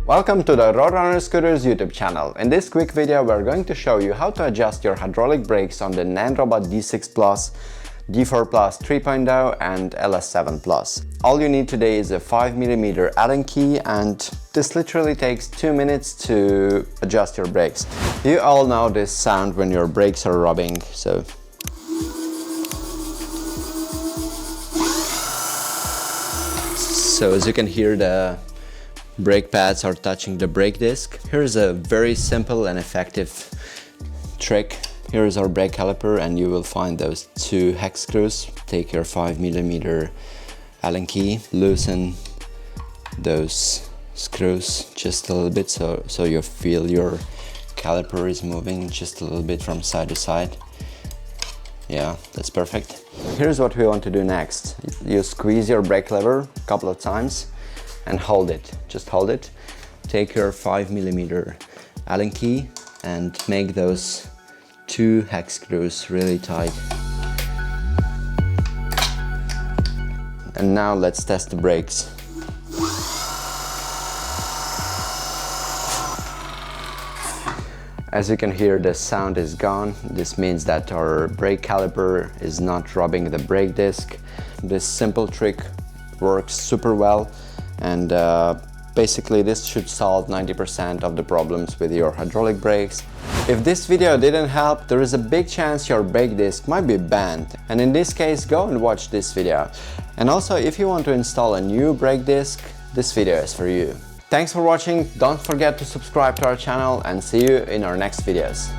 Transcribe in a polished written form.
Welcome to the Roadrunner Scooters YouTube channel. In this quick video we're going to show you how to adjust your hydraulic brakes on the Nanrobot D6 Plus, D4 Plus 3.0 and LS7 Plus. All you need today is a 5mm Allen key, and this literally takes 2 minutes to adjust your brakes. You all know this sound when your brakes are rubbing, so as you can hear, the brake pads are touching the brake disc. Here's a very simple and effective trick. Here is our brake caliper, and you will find those 2 hex screws. Take your 5mm Allen key, loosen those screws just a little bit so you feel your caliper is moving just a little bit from side to side. Yeah, that's perfect. Here's what we want to do next. You squeeze your brake lever a couple of times and hold it. Just hold it. Take your 5mm Allen key and make those 2 hex screws really tight. And now let's test the brakes. As you can hear, the sound is gone. This means that our brake caliper is not rubbing the brake disc. This simple trick works super well, and basically this should solve 90% of the problems with your hydraulic brakes. If this video didn't help, there is a big chance your brake disc might be bent, and in this case go and watch this video. And also, if you want to install a new brake disc, this video is for you. Thanks for watching, don't forget to subscribe to our channel, and see you in our next videos.